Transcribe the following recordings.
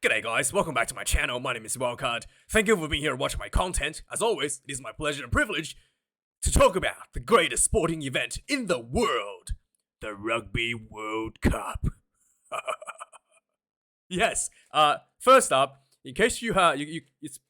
G'day guys, welcome back to my channel. My name is Wildkard. Thank you for being here and watching my content. As always, it is my pleasure and privilege to talk about the greatest sporting event in the world, the Rugby World Cup. Yes. First up, in case you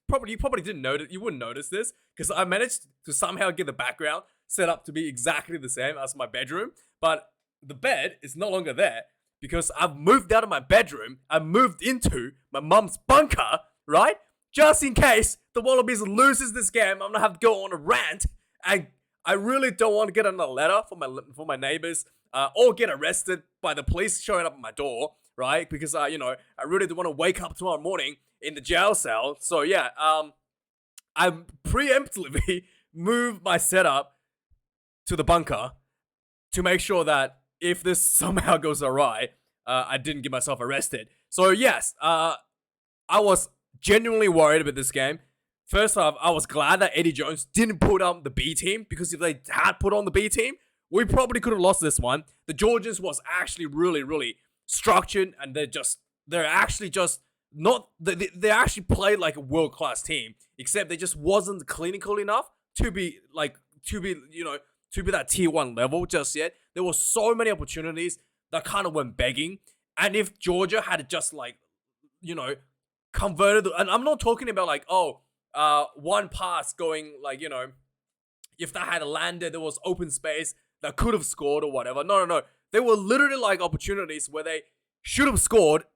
probably didn't notice, you wouldn't notice this because I managed to somehow get the background set up to be exactly the same as my bedroom, but the bed is no longer there. Because I've moved out of my bedroom, I moved into my mum's bunker, right? Just in case the Wallabies loses this game, I'm gonna have to go on a rant, and I really don't want to get another letter from my neighbors, or get arrested by the police showing up at my door, right? Because I really don't want to wake up tomorrow morning in the jail cell. So yeah, I preemptively moved my setup to the bunker to make sure that if this somehow goes awry, I didn't get myself arrested. So yes, I was genuinely worried about this game. First off, I was glad that Eddie Jones didn't put on the B team, because if they had put on the B team, we probably could have lost this one. The Georgians was actually really structured, and they're actually played like a world-class team, except they just wasn't clinical enough to be that tier 1 level just yet. There were so many opportunities that kind of went begging. And if Georgia had just converted, and I'm not talking about one pass going if that had landed, there was open space that could have scored or whatever. No. They were literally opportunities where they should have scored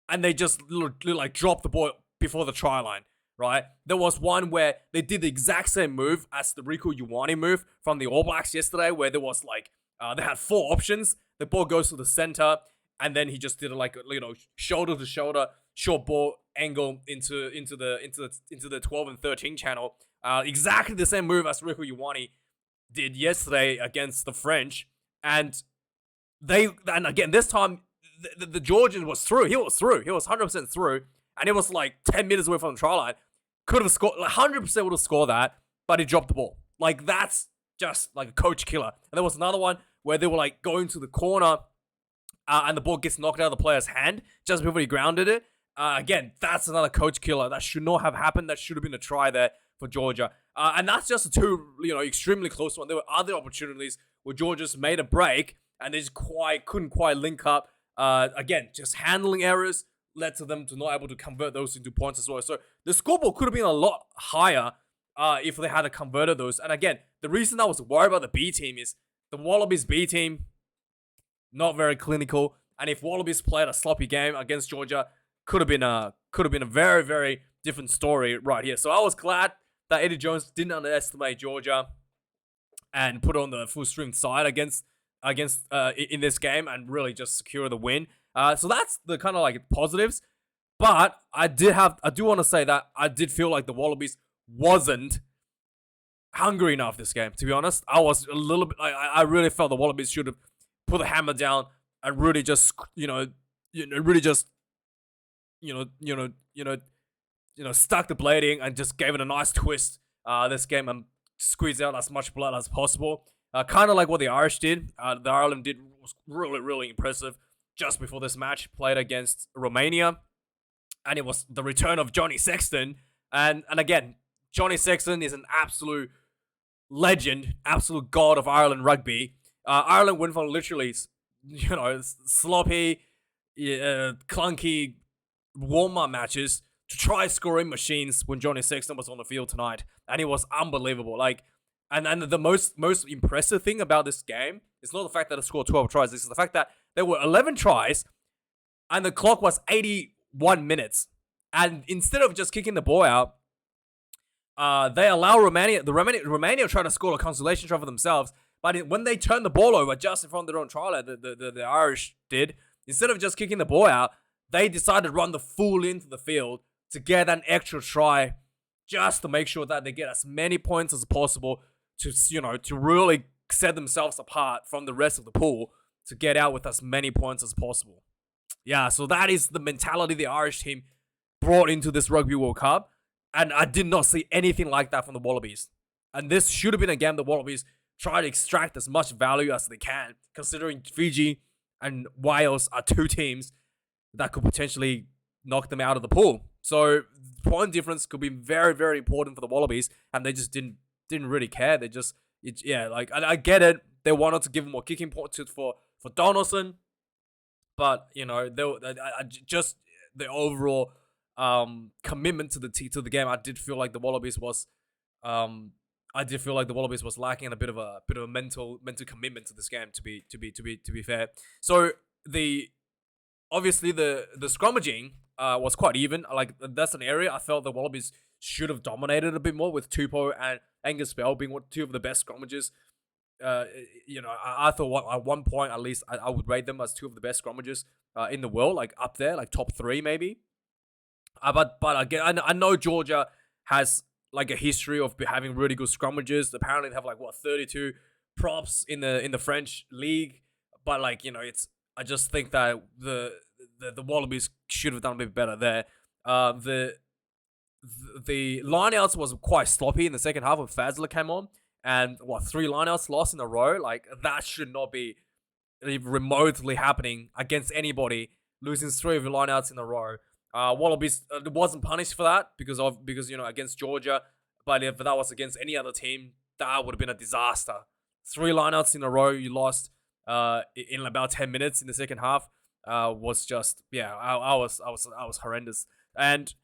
and they just dropped the ball before the try line. Right? There was one where they did the exact same move as the Rieko Ioane move from the All Blacks yesterday, where there was they had 4 options. The ball goes to the center, and then he just did shoulder to shoulder short ball angle into the 12 and 13 channel. Exactly the same move as Rieko Ioane did yesterday against the French, and again this time the Georgian was through. He was 100% through. And it was 10 meters away from the try line. Could have scored, 100% would have scored that, but he dropped the ball. That's just a coach killer. And there was another one where they were going to the corner, and the ball gets knocked out of the player's hand just before he grounded it. Again, that's another coach killer. That should not have happened. That should have been a try there for Georgia. And that's just the two, extremely close ones. There were other opportunities where Georgia just made a break, and they just couldn't quite link up. Again, just handling errors led to them to not able to convert those into points as well. So the scoreboard could have been a lot higher if they had converted those. And again, the reason I was worried about the B team is the Wallabies B team, not very clinical. And if Wallabies played a sloppy game against Georgia, could have been a very, very different story right here. So I was glad that Eddie Jones didn't underestimate Georgia and put on the full strength side against in this game and really just secure the win. So that's the kind of positives, but I do want to say that I did feel like the Wallabies wasn't hungry enough this game. To be honest, I was a little bit. I really felt the Wallabies should have put the hammer down and really just stuck the blading and just gave it a nice twist this game and squeezed out as much blood as possible. Kind of like what the Irish did. The Ireland did was really impressive. Just before this match, played against Romania, and it was the return of Johnny Sexton, and again, Johnny Sexton is an absolute legend, absolute god of Ireland rugby. Ireland went from literally, sloppy, clunky warm-up matches to try scoring machines when Johnny Sexton was on the field tonight, and it was unbelievable. And the most impressive thing about this game is not the fact that it scored 12 tries. It's the fact that there were 11 tries, and the clock was 81 minutes. And instead of just kicking the ball out, they allow Romania try to score a consolation try for themselves. But when they turned the ball over just in front of their own try line, the Irish did, instead of just kicking the ball out, they decided to run the full into the field to get an extra try, just to make sure that they get as many points as possible to really set themselves apart from the rest of the pool, to get out with as many points as possible. Yeah, so that is the mentality the Irish team brought into this Rugby World Cup, and I did not see anything like that from the Wallabies. And this should have been a game the Wallabies try to extract as much value as they can, considering Fiji and Wales are two teams that could potentially knock them out of the pool. So point difference could be very, very important for the Wallabies, and they just didn't really care. They just I get it. They wanted to give more kicking points for Donaldson, but just the overall commitment to the game. I did feel like the Wallabies was lacking a bit of a mental commitment to this game. To be fair, so obviously the scrummaging was quite even. Like, that's an area I felt the Wallabies should have dominated a bit more, with Tupou and Angus Bell being two of the best scrummagers. I thought at one point, at least, I would rate them as two of the best scrummagers in the world, like up there, like top 3 maybe. But again, I know Georgia has like a history of having really good scrummagers. Apparently, they have 32 props in the French league. But I just think that the Wallabies should have done a bit better there. The lineouts was quite sloppy in the second half when Fazler came on, and 3 lineouts lost in a row. Like, that should not be remotely happening against anybody. Losing 3 of your lineouts in a row. Wallabies wasn't punished for that because against Georgia, but if that was against any other team, that would have been a disaster. 3 lineouts in a row you lost in about 10 minutes in the second half was just I was horrendous. And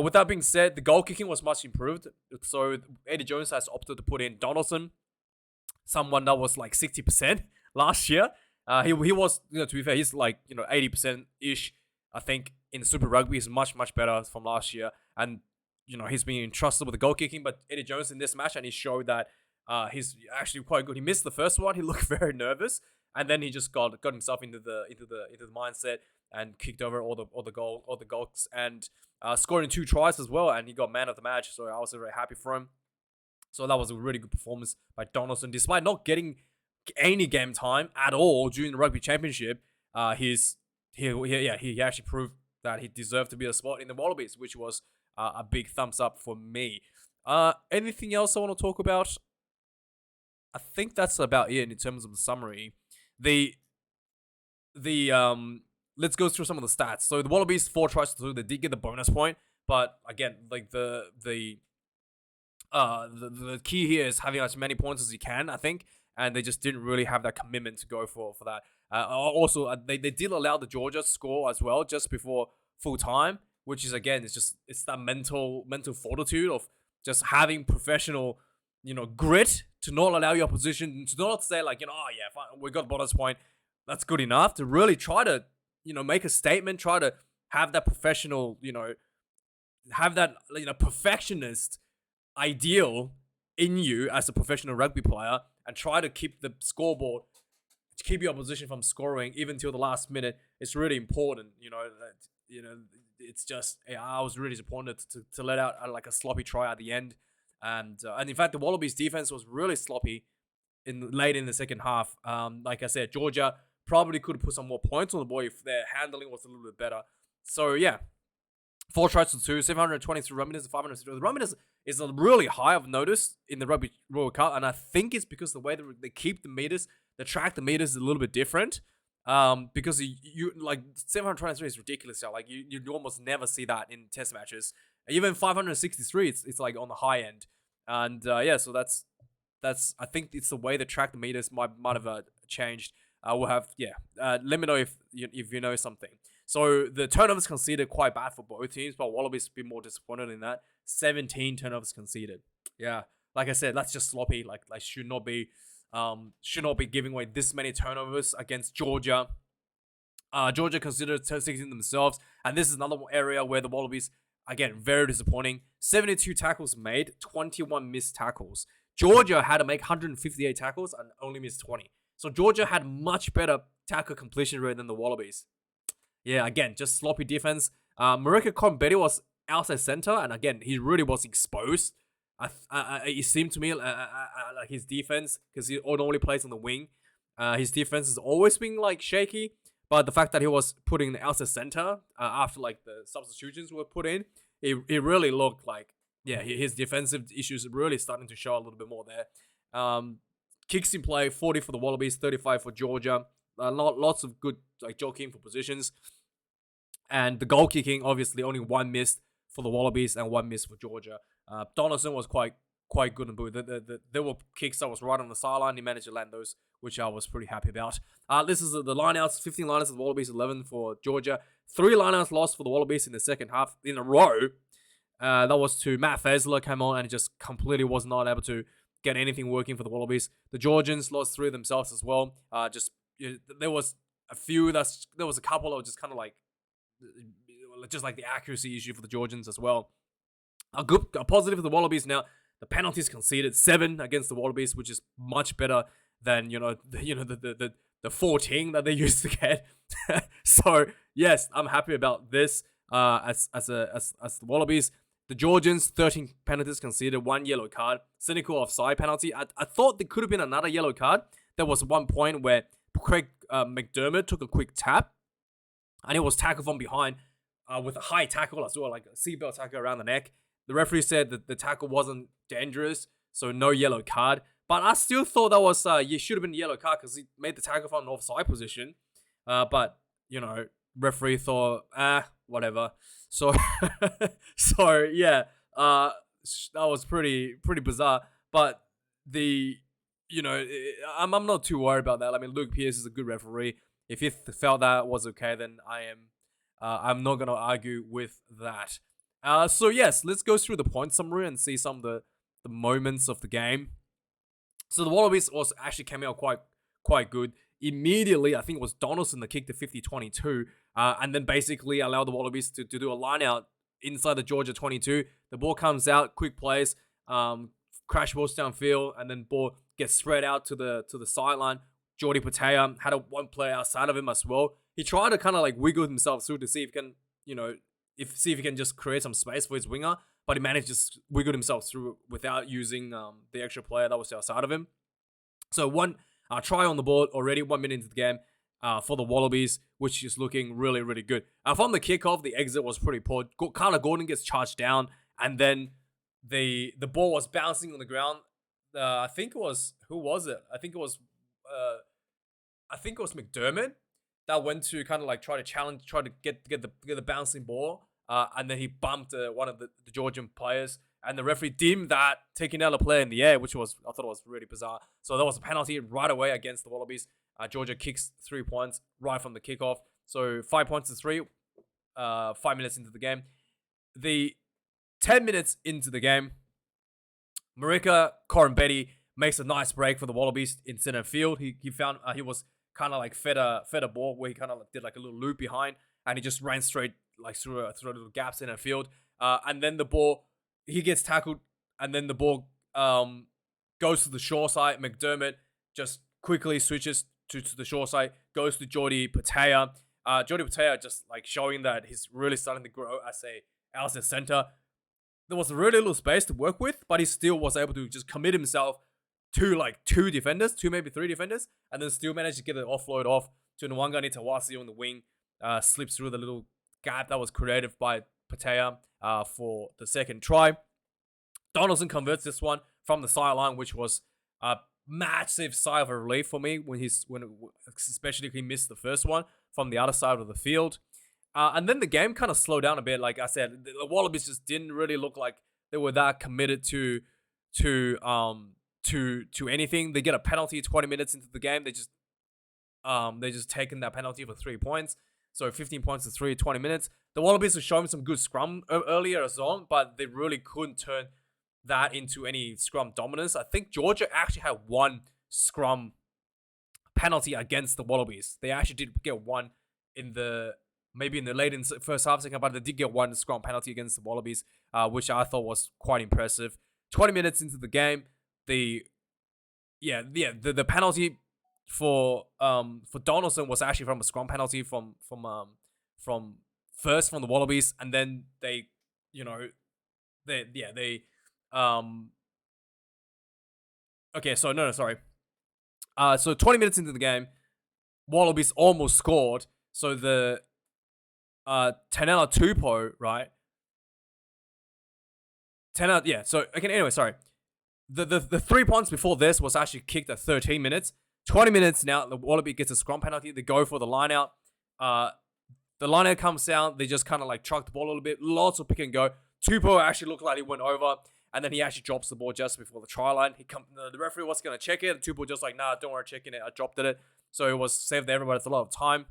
with that being said, the goal kicking was much improved. So Eddie Jones has opted to put in Donaldson, someone that was 60% last year. He was, to be fair, he's 80% ish. I think in Super Rugby is much better from last year, and he's been entrusted with the goal kicking. But Eddie Jones in this match, and he showed that he's actually quite good. He missed the first one. He looked very nervous, and then he just got himself into the mindset and kicked over all the goals, and scoring 2 tries as well. And he got man of the match, so I was very happy for him. So that was a really good performance by Donaldson, despite not getting any game time at all during the Rugby Championship. He actually proved that he deserved to be a spot in the Wallabies, which was a big thumbs up for me. Anything else I want to talk about? I think that's about it in terms of the summary. Let's go through some of the stats. So the Wallabies 4 tries to 2. They did get the bonus point, but again, the key here is having as many points as you can, I think, and they just didn't really have that commitment to go for that. Also, they did allow the Georgia score as well just before full time, which is, again, it's that mental fortitude of just having professional, grit to not allow your opposition, to not say fine, we got the bonus point, that's good enough, to really try to make a statement, try to have that professional, have that perfectionist ideal in you as a professional rugby player, and try to keep the scoreboard, to keep your opposition from scoring even till the last minute. It's really important. It's just, I was really disappointed to let out a sloppy try at the end, and in fact the Wallabies defense was really sloppy late in the second half. Like I said, Georgia probably could have put some more points on the board if their handling was a little bit better. So yeah, 4 tries to 2, 723 run meters and 560. The run meters is really high, I've noticed, in the Rugby World Cup, and I think it's because the way they keep the meters, they track the meters is a little bit different. Because you 723 is ridiculous. You almost never see that in test matches. Even 563, it's on the high end. And so that's I think it's the way they track the meters might have changed. We'll have let me know if you know something. So the turnovers conceded quite bad for both teams, but Wallabies be more disappointed in that. 17 turnovers conceded. Yeah, like I said, that's just sloppy. Should not be giving away this many turnovers against Georgia. Georgia considered 16 themselves, and this is another area where the Wallabies, again, very disappointing. 72 tackles made, 21 missed tackles. Georgia had to make 158 tackles and only missed 20. So Georgia had much better tackle completion rate than the Wallabies. Yeah, again, just sloppy defense. Marika Combeti was outside center, and again, he really was exposed. It seemed to me like his defense, because he normally plays on the wing, his defense has always been shaky. But the fact that he was put in the outside center after the substitutions were put in, it really looked like his defensive issues are really starting to show a little bit more there. Kicks in play, 40 for the Wallabies, 35 for Georgia. Lots of good jockeying for positions. And the goal kicking, obviously, only one missed for the Wallabies and one missed for Georgia. Donaldson was quite good in both. There were kicks that was right on the sideline. He managed to land those, which I was pretty happy about. This is the lineouts: 15 lineouts for the Wallabies, 11 for Georgia. 3 lineouts lost for the Wallabies in the second half in a row. That was to Matt Fazler came on and just completely was not able to get anything working for the Wallabies. The Georgians lost 3 themselves as well. There was a few there was a couple that were just kind of like just like the accuracy issue for the Georgians as well. A positive for the Wallabies now. The penalties conceded 7 against the Wallabies, which is much better than the 14 that they used to get. So yes, I'm happy about this. As the Wallabies, the Georgians 13 penalties conceded, 1 yellow card, cynical offside penalty. I thought there could have been another yellow card. There was one point where Craig McDermott took a quick tap, and it was tackled from behind with a high tackle as well, like a seatbelt tackle around the neck. The referee said that the tackle wasn't dangerous, so no yellow card. But I still thought that was should have been a yellow card because he made the tackle from an offside position. But referee thought whatever. So yeah, that was pretty bizarre. But I'm not too worried about that. I mean, Luke Pierce is a good referee. If he felt that was okay, then I'm not gonna argue with that. So yes, let's go through the point summary and see some of the moments of the game. So the Wallabies actually came out quite good. Immediately, I think it was Donaldson that kicked the 50-22, and then basically allowed the Wallabies to do a line out inside the Georgia 22. The ball comes out, quick plays, crash balls downfield, and then ball gets spread out to the sideline. Jordi Patea had one player outside of him as well. He tried to kind of like wiggle himself through to see if he can, see if he can just create some space for his winger, but he managed to just wiggle himself through without using the extra player that was outside of him. So one try on the board already, 1 minute into the game for the Wallabies, which is looking really, really good. From the kickoff, the exit was pretty poor. Carter Gordon gets charged down, and then the ball was bouncing on the ground. I think it was, who was it? I think it was McDermott that went to kind of like try to get the bouncing ball, and then he bumped one of the Georgian players, and the referee deemed that taking out a player in the air, which I thought was really bizarre. So that was a penalty right away against the Wallabies. Georgia kicks 3 points right from the kickoff. So 5 points to 3, 5 minutes into the game. The 10 minutes into the game, Marika Corambetti makes a nice break for the Wallabies in center field. He found he was kind of like fed a ball where he kind of did like a little loop behind, and he just ran straight like through a little gaps in a field. And then the ball, he gets tackled, and then the ball goes to the shore side. McDermott just quickly switches to the shore side, goes to Jordi Patea. Jordi Patea just like showing that he's really starting to grow as a center. There was really little space to work with, but he still was able to just commit himself to like 2 defenders, 2 maybe 3 defenders, and then still managed to get an offload off to Nwanga Nitawasi on the wing. Slips through the little gap that was created by Patea for the second try. Donaldson converts this one from the sideline, which was a massive sigh of relief for me especially if he missed the first one from the other side of the field. And then the game kind of slowed down a bit. Like I said, the Wallabies just didn't really look like they were that committed to anything. They get a penalty 20 minutes into the game. They just taken that penalty for 3 points. So 15 points to 3, 20 minutes. The Wallabies were showing some good scrum earlier as well, but they really couldn't turn that into any scrum dominance. I think Georgia actually had 1 scrum penalty against the Wallabies. They actually did get one in the first half, second, but they did get 1 scrum penalty against the Wallabies, which I thought was quite impressive. 20 minutes into the game, the penalty for Donaldson was actually from a scrum penalty from the Wallabies, and then so 20 minutes into the game, Wallabies almost scored. So the Tanela Tupou, right? Sorry. The 3 points before this was actually kicked at 13 minutes. 20 minutes now, the Wallaby gets a scrum penalty. They go for the line out. The liner comes down. They just kind of like truck the ball a little bit. Lots of pick and go. Tupou actually looked like he went over. And then he actually drops the ball just before the try line. The referee was going to check it. Tupou just like, nah, don't worry, checking it. I dropped it. So it was saved everybody for a lot of time.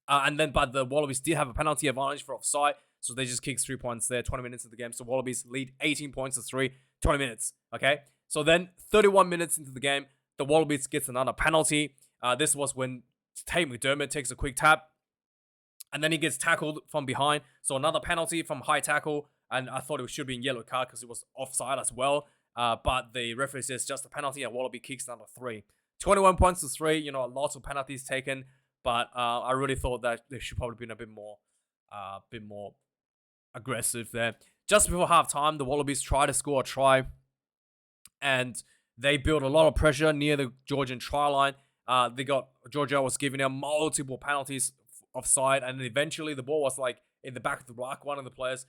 But the Wallabies did have a penalty advantage for offside. So they just kicked 3 points there, 20 minutes into the game. So Wallabies lead 18 points to 3, 20 minutes. Okay. So then 31 minutes into the game, the Wallabies gets another penalty. This was when Tate McDermott takes a quick tap. And then he gets tackled from behind. So another penalty from high tackle. And I thought it should be a yellow card because it was offside as well. But the referee says just a penalty and Wallaby kicks another 3. 21 points to 3. Lots of penalties taken. But I really thought that there should probably been a bit more aggressive there. Just before halftime, the Wallabies try to score a try. And they built a lot of pressure near the Georgian try line. Georgia was giving them multiple penalties offside. And then eventually the ball was like in the back of the ruck. One of the players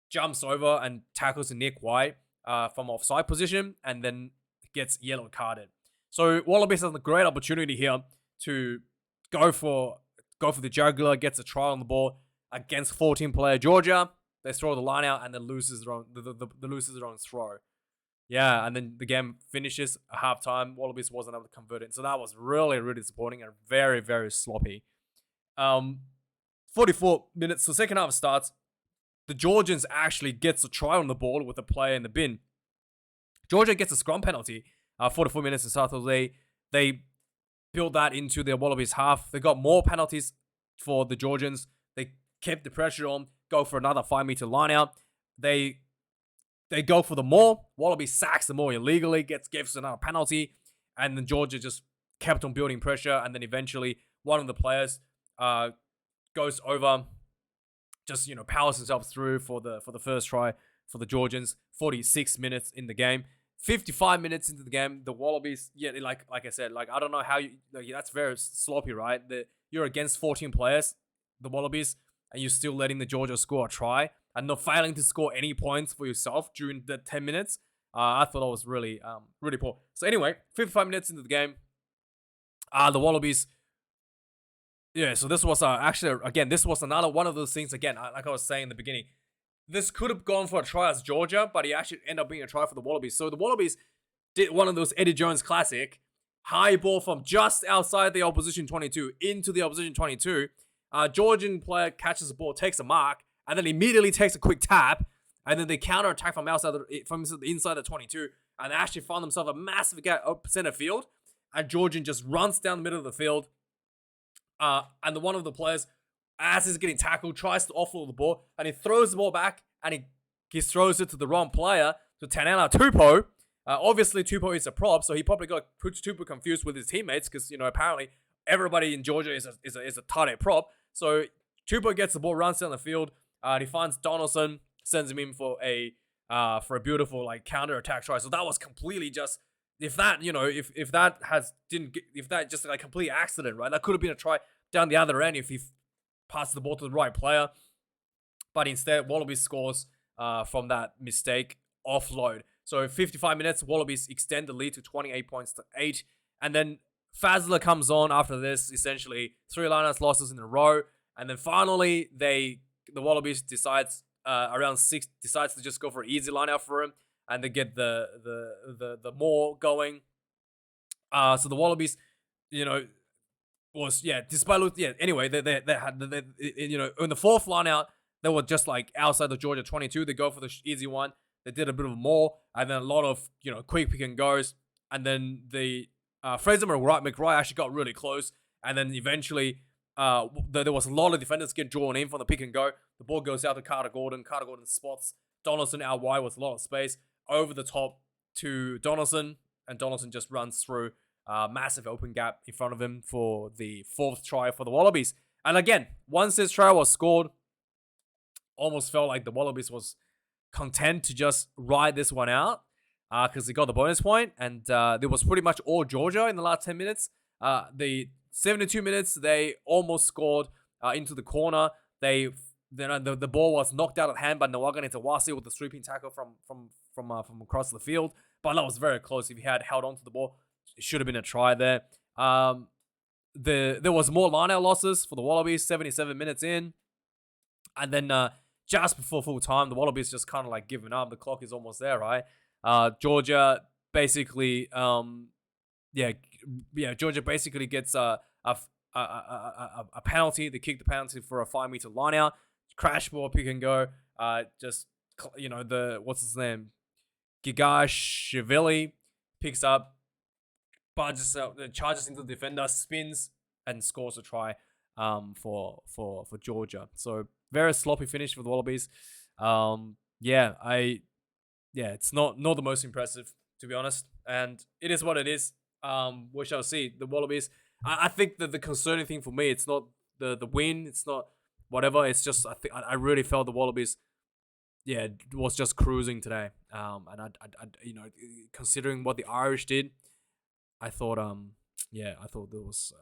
jumps over and tackles Nick White from offside position and then gets yellow carded. So Wallabies has a great opportunity here to go for the jugular, gets a try on the ball against 14-player Georgia. They throw the line out and then loses their own throw. Yeah, and then the game finishes at halftime. Wallabies wasn't able to convert it. So that was really, really disappointing and very, very sloppy. 44 minutes, so second half starts. The Georgians actually gets a try on the ball with a player in the bin. Georgia gets a scrum penalty. 44 minutes to start. So they built that into their Wallabies half. They got more penalties for the Georgians. They kept the pressure on. Go for another 5-meter line out. They go for the maul. Wallaby sacks the maul illegally. Gives another penalty. And then Georgia just kept on building pressure. And then eventually one of the players goes over. Just, powers himself through for the first try for the Georgians. 46 minutes in the game. 55 minutes into the game, the Wallabies, like I said, I don't know how that's very sloppy, right? You're against 14 players, the Wallabies, and you're still letting the Georgia score a try and not failing to score any points for yourself during the 10 minutes. I thought that was really, really poor. So anyway, 55 minutes into the game, the Wallabies. Yeah, so this was this was another one of those things, again, like I was saying in the beginning. This could have gone for a try as Georgia, but he actually ended up being a try for the Wallabies. So the Wallabies did one of those Eddie Jones classic, high ball from just outside the opposition 22 into the opposition 22. Georgian player catches the ball, takes a mark, and then immediately takes a quick tap, and then they counter attack from inside the 22, and they actually found themselves a massive gap up center field, and Georgian just runs down the middle of the field. And one of the players, as he's getting tackled, tries to offload the ball, and he throws the ball back, and he throws it to the wrong player, to Tanela Tupou. Obviously, Tupou is a prop, so he probably got Tupou confused with his teammates, because, apparently everybody in Georgia is a tight end prop. So Tupou gets the ball, runs down the field, he finds Donaldson, sends him in for a beautiful counter attack try. So that was completely just, if that just a complete accident, right? That could have been a try down the other end if he passes the ball to the right player. But instead, Wallabies scores from that mistake offload. So 55 minutes, Wallabies extend the lead to 28 points to 8. And then Fazler comes on after this, essentially 3 lineouts losses in a row. And then finally, the Wallabies decides to just go for an easy lineout for him. And they get the more going. So the Wallabies, anyway, they had in the fourth line out, they were just outside the Georgia 22. They go for the easy one. They did a bit of more, and then a lot of quick pick and goes, and then the Fraser McRae actually got really close, and then eventually there was a lot of defenders get drawn in from the pick and go. The ball goes out to Carter Gordon. Carter Gordon spots Donaldson out wide with a lot of space over the top to Donaldson, and Donaldson just runs through. Massive open gap in front of him for the 4th try for the Wallabies. And again, once this try was scored, almost felt like the Wallabies was content to just ride this one out because they got the bonus point, and it was pretty much all Georgia in the last 10 minutes. The 72 minutes, they almost scored into the corner. The ball was knocked out of hand by Nawagani Tawasi with the sweeping tackle from across the field, but that was very close. If he had held on to the ball, it should have been a try there. there was more line-out losses for the Wallabies, 77 minutes in. And then just before full time, the Wallabies just kind of like giving up. The clock is almost there, right? Georgia basically, Georgia basically gets a penalty. They kick the penalty for a 5-meter line out. Crash ball, pick and go. What's his name? Gigashvili picks up, charges into the defender, spins, and scores a try for Georgia. So very sloppy finish for the Wallabies. It's not the most impressive, to be honest. And it is what it is. We shall see. The Wallabies, I think that the concerning thing for me, it's not the win, it's not whatever. It's just I really felt the Wallabies, was just cruising today. Considering what the Irish did, I thought there was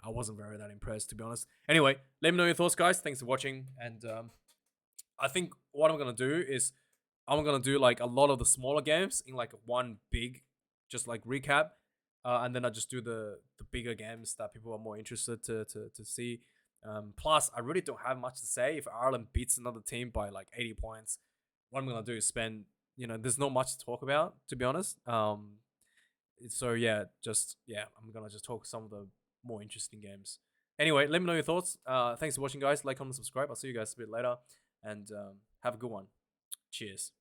I wasn't very that impressed, to be honest. Anyway, let me know your thoughts, guys. Thanks for watching. And I think what I'm gonna do is I'm gonna do like a lot of the smaller games in like one big, just like recap, and then I just do the bigger games that people are more interested to see. Plus, I really don't have much to say. If Ireland beats another team by like 80 points, what I'm gonna do is spend. There's not much to talk about, to be honest. I'm gonna just talk some of the more interesting games. Anyway, let me know your thoughts. Thanks for watching, guys. Like, comment, subscribe. I'll see you guys a bit later, and have a good one. Cheers.